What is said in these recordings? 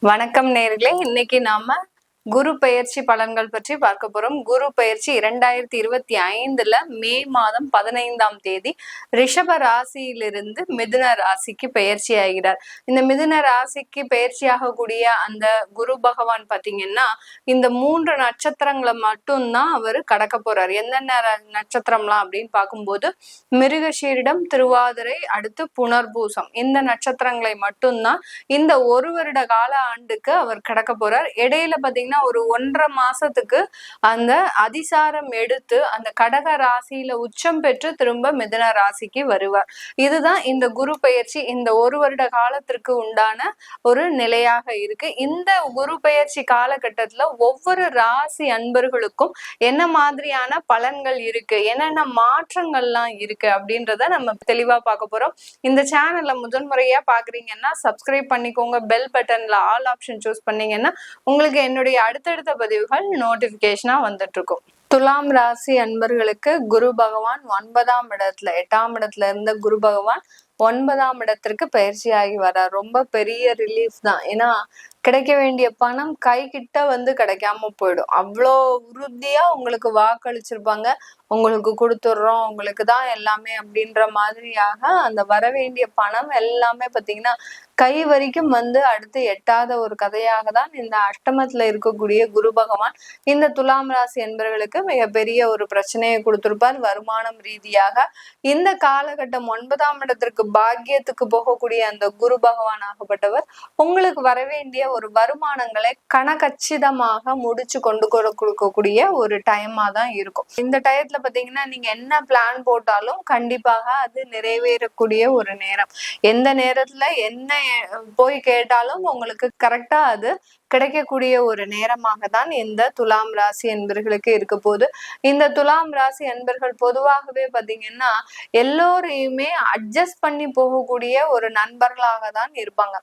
வணக்கம் நேர்களே, இன்னைக்கு நாம குரு பெயர்ச்சி பலன்கள் பற்றி பார்க்க போறோம். குரு பெயர்ச்சி 2025 மே மாதம் 15ஆம் தேதி ரிஷப ராசியிலிருந்து மிதுன ராசிக்கு பெயர்ச்சி ஆகிறார். இந்த மிதுன ராசிக்கு பெயர்ச்சி ஆகக்கூடிய அந்த குரு பகவான் பாத்தீங்கன்னா இந்த 3 நட்சத்திரங்களை மட்டும்தான் அவர் கடக்க போறார். என்னென்ன நட்சத்திரம்லாம் அப்படின்னு பார்க்கும்போது மிருகஷீரிடம், திருவாதிரை, அடுத்து புனர்பூசம், இந்த நட்சத்திரங்களை மட்டும்தான் இந்த ஒரு வருட கால ஆண்டுக்கு அவர் கடக்க போறார். இடையில பாத்தீங்கன்னா ஒரு 1.5 மாசத்துக்கு அந்த அதிசாரம் எடுத்து அந்த கடக ராசியில உச்சம் பெற்று திரும்ப மிதுன ராசிக்கு வருவார். இதுதான் இந்த குரு பெயர்ச்சி இந்த ஒரு வருட காலத்திற்கு உண்டான ஒரு நிலையாக இருக்கு. இந்த குரு பெயர்ச்சி காலகட்டத்துல ஒவ்வொரு ராசி அன்பர்களுக்கும் என்ன மாதிரியான பலன்கள் இருக்கு, என்னென்ன மாற்றங்கள்லாம் இருக்கு அப்படின்றத நம்ம தெளிவா பார்க்க போறோம். இந்த சேனல்ல முதன்முறையா பாக்குறீங்கன்னா சப்ஸ்கிரைப் பண்ணிக்கோங்க. பெல் பட்டன்ல ஆல் ஆப்ஷன் சூஸ் பண்ணீங்கன்னா உங்களுக்கு என்னுடைய அடுத்தடுத்த பதிவுகள் நோட்டிபிகேஷனா வந்துட்டு இருக்கும். துலாம் ராசி அன்பர்களுக்கு குரு பகவான் 9ஆம் இடத்துல, 8ஆம் இடத்துல இருந்த குரு பகவான் 9ஆம் இடத்திற்கு பயிற்சி ஆகி வர்றார். ரொம்ப பெரிய ரிலீஃப் தான். ஏன்னா கிடைக்க வேண்டிய பணம் கை கிட்ட கிடைக்காம போயிடும். அவ்வளோ உறுதியா உங்களுக்கு வாக்களிச்சிருப்பாங்க, உங்களுக்கு கொடுத்துடுறோம், உங்களுக்கு தான் எல்லாமே அப்படின்ற மாதிரியாக அந்த வர வேண்டிய பணம் எல்லாமே பாத்தீங்கன்னா கை வரைக்கும் அடுத்து எட்டாத ஒரு கதையாக தான் இந்த அஷ்டமத்துல இருக்கக்கூடிய குரு பகவான் இந்த துலாம் ராசி என்பவர்களுக்கு மிகப்பெரிய ஒரு பிரச்சனையை கொடுத்திருப்பார். வருமானம் ரீதியாக இந்த காலகட்டம் 9ஆம் இடத்திற்கு பாக்கியத்துக்கு போகக்கூடிய அந்த குரு பகவான் ஆகப்பட்டவர் உங்களுக்கு வரவேண்டிய ஒரு வருமானங்களை கணக்கச்சிதமாக முடிச்சு கொண்டு கொடுக்கக்கூடிய ஒரு டைமா தான் இருக்கும். இந்த டயத்துல பாத்தீங்கன்னா நீங்க என்ன பிளான் போட்டாலும் கண்டிப்பாக அது நிறைவேறக்கூடிய ஒரு நேரம். எந்த நேரத்துல என்ன போய் கேட்டாலும் உங்களுக்கு கரெக்டா அது கிடைக்கக்கூடிய ஒரு நேரமாக தான் இந்த துலாம் ராசி என்பர்களுக்கு இருக்க போது. இந்த துலாம் ராசி என்பர்கள் பொதுவாகவே பாத்தீங்கன்னா எல்லோரையுமே அட்ஜஸ்ட் பண்ணி போகக்கூடிய ஒரு நண்பர்களாக தான் இருப்பாங்க.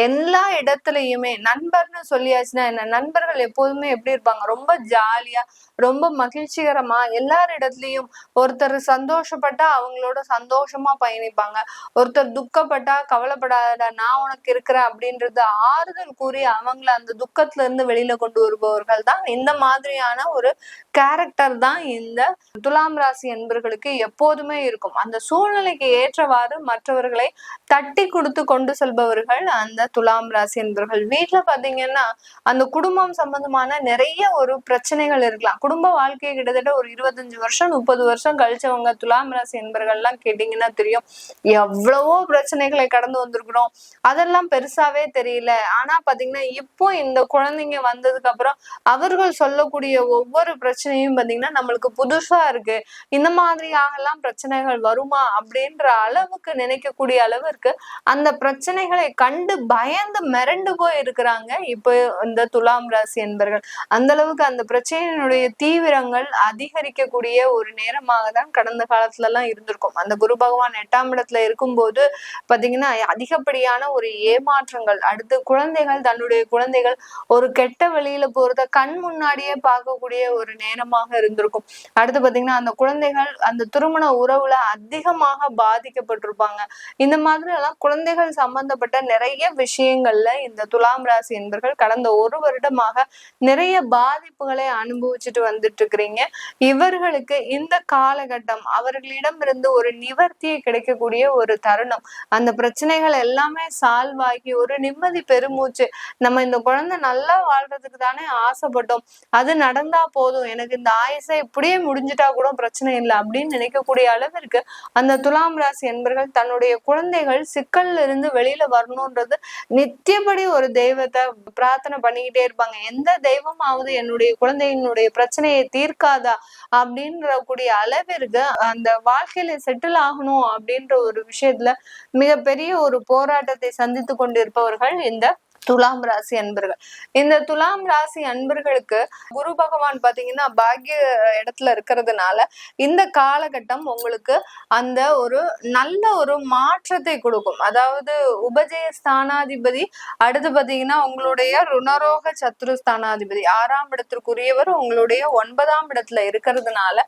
எல்லா இடத்துலயுமே நண்பர்னு சொல்லியாச்சுன்னா என்ன, நண்பர்கள் எப்போதுமே எப்படி இருப்பாங்க, ரொம்ப ஜாலியா ரொம்ப மகிழ்ச்சிகரமா எல்லாரிடத்துலயும் ஒருத்தர் சந்தோஷப்பட்டா அவங்களோட சந்தோஷமா பயணிப்பாங்க, ஒருத்தர் துக்கப்பட்டா கவலைப்படாத நான் உனக்கு இருக்கிறேன் அப்படின்றது ஆறுதல் கூறி அவங்கள அந்த துக்கத்துல இருந்து வெளியில கொண்டு வருபவர்கள் தான். இந்த மாதிரியான ஒரு கேரக்டர் தான் இந்த துலாம் ராசி என்பர்களுக்கு எப்போதுமே இருக்கும். அந்த சூழ்நிலைக்கு ஏற்றவாறு மற்றவர்களை தட்டி கொடுத்து கொண்டு செல்பவர்கள் அந்த துலாம் ராசி என்பர்கள். வீட்டுல பாத்தீங்கன்னா அந்த குடும்பம் சம்பந்தமான நிறைய ஒரு பிரச்சனைகள் இருக்கலாம். குடும்ப வாழ்க்கையை கிட்டத்தட்ட ஒரு 25 வருஷம் 30 வருஷம் கழிச்சவங்க துலாம் ராசி என்பர்கள் எல்லாம் கேட்டீங்கன்னா தெரியும், எவ்வளவோ பிரச்சனைகளை கடந்து வந்திருக்கிறோம், அதெல்லாம் பெருசாவே தெரியல. ஆனா பாத்தீங்கன்னா இப்போ இந்த குழந்தைங்க வந்ததுக்கு அப்புறம் அவர்கள் சொல்லக்கூடிய ஒவ்வொரு பிரச்சனையும் பாத்தீங்கன்னா நம்மளுக்கு புதுசா இருக்கு, இந்த மாதிரியாகலாம் பிரச்சனைகள் வருமா அப்படின்ற அளவுக்கு நினைக்கக்கூடிய அளவிற்கு அந்த பிரச்சனைகளை கண்டு பயந்து மிரண்டு போய் இருக்கிறாங்க இப்போ இந்த துலாம் ராசி என்பர்கள். அந்த அளவுக்கு அந்த பிரச்சனையினுடைய தீவிரங்கள் அதிகரிக்கக்கூடிய ஒரு நேரமாக தான் கடந்த காலத்துல எல்லாம் இருந்திருக்கும். அந்த குரு பகவான் 8ஆம் இடத்துல இருக்கும்போது பாத்தீங்கன்னா அதிகப்படியான ஒரு ஏமாற்றங்கள், அடுத்து குழந்தைகள் தன்னுடைய குழந்தைகள் ஒரு கெட்ட வழியில போறத கண் முன்னாடியே பார்க்கக்கூடிய ஒரு நேரமாக இருந்திருக்கும். அடுத்து பாத்தீங்கன்னா அந்த குழந்தைகள் அந்த திருமண உறவுல அதிகமாக பாதிக்கப்பட்டிருப்பாங்க. இந்த மாதிரி எல்லாம் குழந்தைகள் சம்பந்தப்பட்ட நிறைய விஷயங்கள்ல இந்த துலாம் ராசி என்பர்கள் கடந்த ஒரு வருடமாக நிறைய பாதிப்புகளை அனுபவிச்சுட்டு வந்துட்டு இருக்கிறீங்க. இவர்களுக்கு இந்த காலகட்டம் அவர்களிடம் இருந்து ஒரு நிவர்த்தியை கிடைக்கக்கூடிய ஒரு தருணம். அந்த பிரச்சனைகள் எல்லாமே சால்வ் ஆகி ஒரு நிம்மதி பெருமூச்சு, நம்ம இந்த குழந்தை நல்லா வாழ்றதுக்கு தானே ஆசைப்பட்டோம், அது நடந்தா போதும், எனக்கு இந்த ஆயுசை இப்படியே முடிஞ்சிட்டா கூட பிரச்சனை இல்லை அப்படின்னு நினைக்கக்கூடிய அளவிற்கு அந்த துலாம் ராசி என்பர்கள் தன்னுடைய குழந்தைகள் சிக்கல்ல இருந்து வெளியில வரணும்ன்றது நித்தியப்படி ஒரு தெய்வத்தை பிரார்த்தனை பண்ணிக்கிட்டே இருப்பாங்க. எந்த தெய்வமாவது என்னுடைய குழந்தையினுடைய பிரச்சனையை தீர்க்காதா அப்படின்ற கூடிய அளவிற்கு அந்த வாழ்க்கையில செட்டில் ஆகணும் அப்படின்ற ஒரு விஷயத்துல மிகப்பெரிய ஒரு போராட்டத்தை சந்தித்து கொண்டிருப்பவர்கள் இந்த துலாம் ராசி அன்பர்கள். இந்த துலாம் ராசி அன்பர்களுக்கு குரு பகவான் பாத்தீங்கன்னா பாக்கிய இடத்துல இருக்கிறதுனால இந்த காலகட்டம் உங்களுக்கு அந்த ஒரு நல்ல ஒரு மாற்றத்தை கொடுக்கும். அதாவது உபஜய ஸ்தானாதிபதி, அடுத்து பாத்தீங்கன்னா உங்களுடைய ருணரோக சத்ரு ஸ்தானாதிபதி 6ஆம் இடத்திற்குரியவர் உங்களுடைய 9ஆம் இடத்துல இருக்கிறதுனால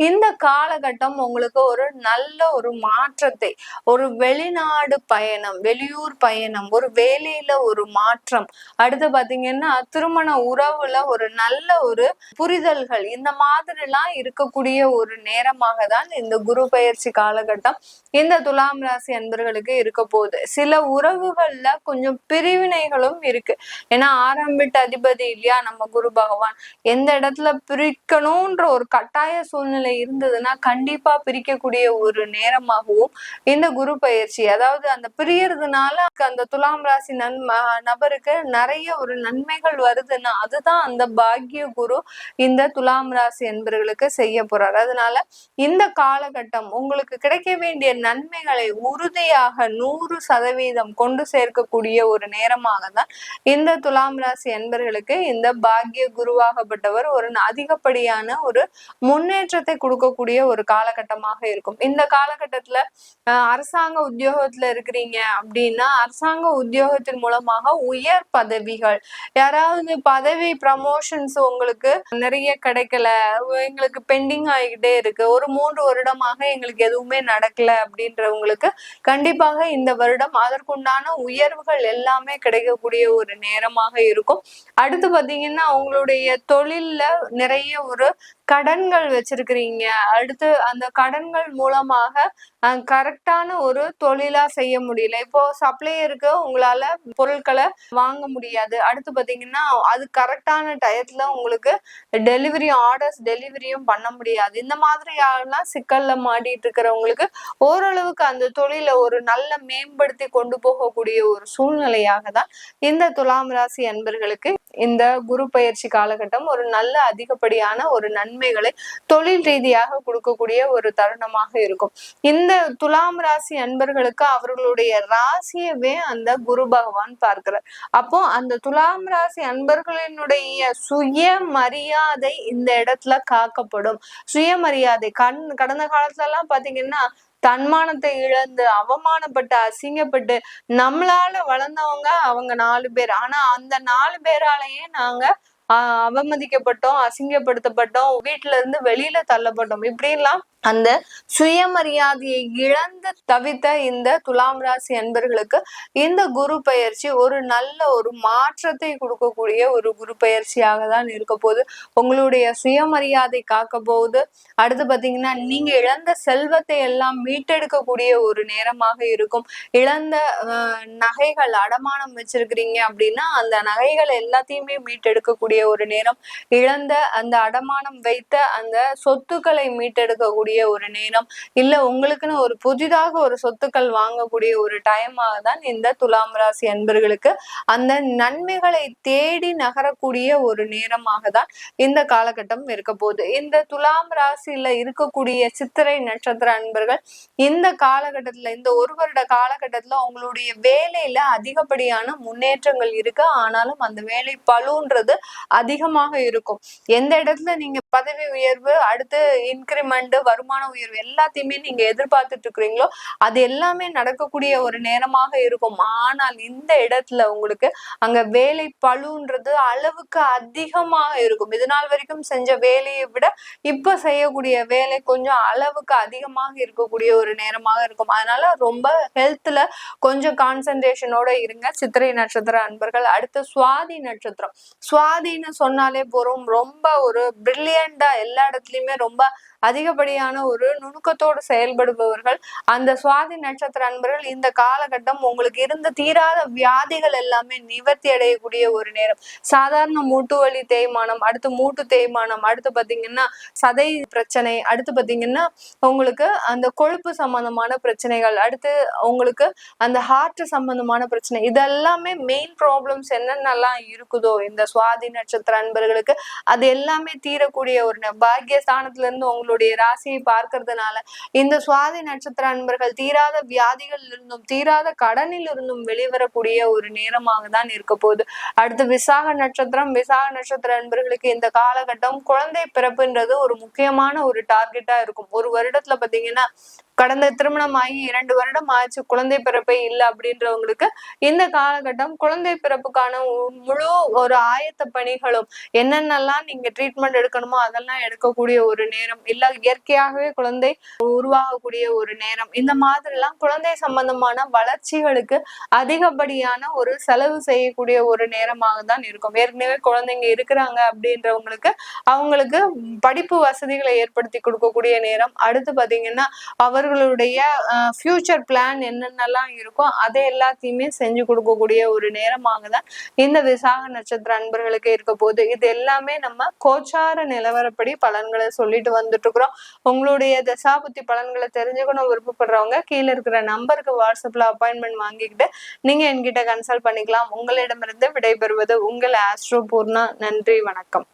இந்த காலகட்டம் உங்களுக்கு ஒரு நல்ல ஒரு மாற்றத்தை, ஒரு வெளிநாடு பயணம், வெளியூர் பயணம், ஒரு வேலையில ஒரு மாற்றம், அடுத்து பாத்தீங்கன்னா திருமண உறவுல ஒரு நல்ல ஒரு புரிதல்கள், இந்த மாதிரி எல்லாம் இருக்கக்கூடிய ஒரு நேரமாக தான் இந்த குரு பெயர்ச்சி காலகட்டம் இந்த துலாம் ராசி அன்பர்களுக்கு இருக்க போகுது. சில உறவுகள்ல கொஞ்சம் பிரிவினைகளும் இருக்கு. ஏன்னா 6ஆம் வீட்டு அதிபதி இல்லையா நம்ம குரு பகவான், எந்த இடத்துல பிரிக்கணும்ன்ற ஒரு கட்டாய சூழ்நிலை இருந்ததுன்னா கண்டிப்பா பிரிக்கக்கூடிய ஒரு நேரமாகவும் இந்த குரு பயிற்சி, அதாவது அந்த பிரியறதுனால அந்த துலாம் ராசி நபருக்கு நிறைய ஒரு நன்மைகள் வருதுன்னா அதுதான் அந்த பாக்கிய குரு இந்த துலாம் ராசி என்பர்களுக்கு செய்ய போறாரு. அதனால இந்த காலகட்டம் உங்களுக்கு கிடைக்க வேண்டிய நன்மைகளை உறுதியாக 100% கொண்டு சேர்க்கக்கூடிய ஒரு நேரமாக தான் இந்த துலாம் ராசி என்பர்களுக்கு இந்த பாக்கிய குருவாகப்பட்டவர் ஒரு அதிகப்படியான ஒரு முன்னேற்றத்தை கொடுக்கக்கூடிய ஒரு காலகட்டமாக இருக்கும். இந்த காலகட்டத்துல அரசாங்க உத்தியோகத்துல இருக்கிறீங்க அப்படின்னா அரசாங்க உத்தியோகத்தின் மூலமாக உயர் பதவிகள், யாராவது பதவி ப்ரமோஷன்ஸ் உங்களுக்கு நிறைய கிடைக்கல, எங்களுக்கு பெண்டிங் ஆகிக்கிட்டே இருக்கு, ஒரு 3 வருடமாக எங்களுக்கு எதுவுமே நடக்கல அப்படின்றவங்களுக்கு கண்டிப்பாக இந்த வருடம் அதற்குண்டான உயர்வுகள் எல்லாமே கிடைக்கக்கூடிய ஒரு நேரமாக இருக்கும். அடுத்து பாத்தீங்கன்னா உங்களுடைய தொழில்ல நிறைய ஒரு கடன்கள் வச்சிருக்கிறீங்க, அடுத்து அந்த கடன்கள் மூலமாக கரெக்டான ஒரு தொழிலா செய்ய முடியல, இப்போ சப்ளையருக்கு உங்களால பொருட்களை வாங்க முடியாது, அடுத்து பாத்தீங்கன்னா அது கரெக்டான டயத்துல உங்களுக்கு டெலிவரி ஆர்டர்ஸ் டெலிவரியும் பண்ண முடியாது, இந்த மாதிரியான சிக்கல்ல மாட்டிட்டு இருக்கிறவங்களுக்கு ஓரளவுக்கு அந்த தொழிலை ஒரு நல்ல மேம்படுத்தி கொண்டு போகக்கூடிய ஒரு சூழ்நிலையாக தான் இந்த துலாம் ராசி அன்பர்களுக்கு இந்த குரு பயிற்சி காலகட்டம் ஒரு நல்ல அதிகப்படியான ஒரு நன்மைகளை தொழில் ரீதியாக கொடுக்கக்கூடிய ஒரு தருணமாக இருக்கும். இந்த துலாம் ராசி அன்பர்களுக்கு அவர்களுடைய ராசியவே அந்த குரு பகவான் பார்க்கிறார். அப்போ அந்த துலாம் ராசி அன்பர்களினுடைய சுயமரியாதை இந்த இடத்துல காக்கப்படும். சுயமரியாதை கடந்த காலத்துல எல்லாம் பாத்தீங்கன்னா தன்மானத்தை இழந்து அவமானப்பட்டு அசிங்கப்பட்டு நம்மளால வளர்ந்தவங்க அவங்க 4 பேர், ஆனா அந்த 4 பேராலேயே நாங்க அவமதிக்கப்பட்டோம், அசிங்கப்படுத்தப்பட்டோம், வீட்டுல இருந்து வெளியில தள்ளப்பட்டோம், இப்படி எல்லாம் அந்த சுயமரியாதையை இழந்து தவித்த இந்த துலாம் ராசி அன்பர்களுக்கு இந்த குரு பயிற்சி ஒரு நல்ல ஒரு மாற்றத்தை கொடுக்கக்கூடிய ஒரு குரு பயிற்சியாக தான் இருக்க போகுது. உங்களுடைய சுயமரியாதை காக்க போகுது. அடுத்து பாத்தீங்கன்னா நீங்க இழந்த செல்வத்தை எல்லாம் மீட்டெடுக்கக்கூடிய ஒரு நேரமாக இருக்கும். இழந்த நகைகள் அடமானம் வச்சிருக்கிறீங்க அப்படின்னா அந்த நகைகள் எல்லாத்தையுமே மீட்டெடுக்கக்கூடிய ஒரு நேரம், இழந்த அந்த அடமானம் வைத்த அந்த சொத்துக்களை மீட்டெடுக்கக்கூடிய ஒரு நேரம், இல்ல உங்களுக்குன்னு ஒரு புதிதாக ஒரு சொத்துக்கள் வாங்கக்கூடிய ஒரு டைமாக தான் இந்த துலாம் ராசி அன்பர்களுக்கு அந்த நன்மைகளை தேடி நகரக்கூடிய ஒரு நேரமாக தான் இந்த காலகட்டம் இருக்க போகுது. இந்த துலாம் ராசியில இருக்கக்கூடிய சித்திரை நட்சத்திர அன்பர்கள் இந்த காலகட்டத்துல இந்த ஒரு வருட காலகட்டத்துல உங்களுடைய வேலையில அதிகப்படியான முன்னேற்றங்கள் இருக்கு. ஆனாலும் அந்த வேலை பளுன்றது அதிகமாக இருக்கும். எந்த இடத்துல நீங்க பதவி உயர்வு, அடுத்து இன்கிரிமெண்ட், வருமான உயர்வு எல்லாத்தையுமே நீங்க எதிர்பார்த்துட்டு இருக்கிறீங்களோ அது எல்லாமே நடக்கக்கூடிய ஒரு நேரமாக இருக்கும். ஆனால் இந்த இடத்துல உங்களுக்கு அங்க வேலை பளுன்றது அளவுக்கு அதிகமாக இருக்கும். இது நாள் வரைக்கும் செஞ்ச வேலையை விட இப்ப செய்யக்கூடிய வேலை கொஞ்சம் அளவுக்கு அதிகமாக இருக்கக்கூடிய ஒரு நேரமாக இருக்கும். அதனால ரொம்ப ஹெல்த்ல கொஞ்சம் கான்சன்ட்ரேஷனோட இருங்க சித்திரை நட்சத்திர அன்பர்கள். அடுத்து சுவாதி நட்சத்திரம். சுவாதின்னு சொன்னாலே போறோம், ரொம்ப ஒரு பிரில்லியண்டா எல்லா இடத்துலயுமே ரொம்ப அதிகப்படியான ஒரு நுணுக்கத்தோடு செயல்படுபவர்கள். அந்த சுவாதி நட்சத்திர அன்பர்கள் இந்த காலகட்டம் உங்களுக்கு இருந்த தீராத வியாதிகள் எல்லாமே நிவர்த்தி அடையக்கூடிய ஒரு நேரம். சாதாரண மூட்டு வலி தேய்மானம், அடுத்து மூட்டு தேய்மானம், அடுத்து பாத்தீங்கன்னா சதை பிரச்சனை, அடுத்து பாத்தீங்கன்னா உங்களுக்கு அந்த கொழுப்பு சம்பந்தமான பிரச்சனைகள், அடுத்து உங்களுக்கு அந்த ஹார்ட் சம்பந்தமான பிரச்சனை, இதெல்லாமே மெயின் ப்ராப்ளம்ஸ் என்னென்னலாம் இருக்குதோ இந்த சுவாதி நட்சத்திர அன்பர்களுக்கு அது எல்லாமே தீரக்கூடிய ஒரு பாக்கியஸ்தானத்துல இருந்து உங்களுடைய ராசியை பார்க்கறதுனால இந்த சுவாதி நட்சத்திர அன்பர்கள் தீராத வியாதிகள் இருந்தும் தீராத கடனில் இருந்தும் வெளிவரக்கூடிய ஒரு நேரமாக தான் இருக்க போகுது. அடுத்து விசாக நட்சத்திரம். விசாக நட்சத்திர அன்பர்களுக்கு இந்த காலகட்டம் குழந்தை பிறப்புன்றது ஒரு முக்கியமான ஒரு டார்கெட்டா இருக்கும். ஒரு வருடத்துல பாத்தீங்கன்னா கடந்த திருமணமாகி 2 வருடம் ஆச்சு, குழந்தை பிறப்பே இல்லை அப்படின்றவங்களுக்கு இந்த காலகட்டம் குழந்தை பிறப்புக்கான முழு ஒரு ஆயத்த பணிகளும் என்னென்னலாம் நீங்க ட்ரீட்மெண்ட் எடுக்கணுமோ அதெல்லாம் எடுக்கக்கூடிய ஒரு நேரம், இல்ல இயற்கையாகவே குழந்தை உருவாகக்கூடிய ஒரு நேரம். இந்த மாதிரி எல்லாம் குழந்தை சம்பந்தமான வளர்ச்சிகளுக்கு அதிகப்படியான ஒரு செலவு செய்யக்கூடிய ஒரு நேரமாக தான் இருக்கும். ஏற்கனவே குழந்தைங்க இருக்கிறாங்க அப்படின்றவங்களுக்கு அவங்களுக்கு படிப்பு வசதிகளை ஏற்படுத்தி கொடுக்கக்கூடிய நேரம். அடுத்து பாத்தீங்கன்னா அவர்களுடைய ஃபியூச்சர் பிளான் என்னென்னலாம் இருக்கோ அதை எல்லாத்தையுமே செஞ்சு கொடுக்கக்கூடிய ஒரு நேரமாக தான் இந்த விசாக நட்சத்திர அன்பர்களுக்கு இருக்க போகுது. இது எல்லாமே நம்ம கோச்சார நிலவரப்படி பலன்களை சொல்லிட்டு வந்துட்டு இருக்கிறோம். உங்களுடைய தசாபுத்தி பலன்களை தெரிஞ்சுக்கணும் விருப்பப்படுறவங்க கீழே இருக்கிற நம்பருக்கு வாட்ஸ்அப்ல அப்பாயின்மெண்ட் வாங்கிக்கிட்டு நீங்க என்கிட்ட கன்சல்ட் பண்ணிக்கலாம். உங்களிடமிருந்து விடைபெறுவது உங்கள் ஆஸ்ட்ரோ பூர்ணா. நன்றி, வணக்கம்.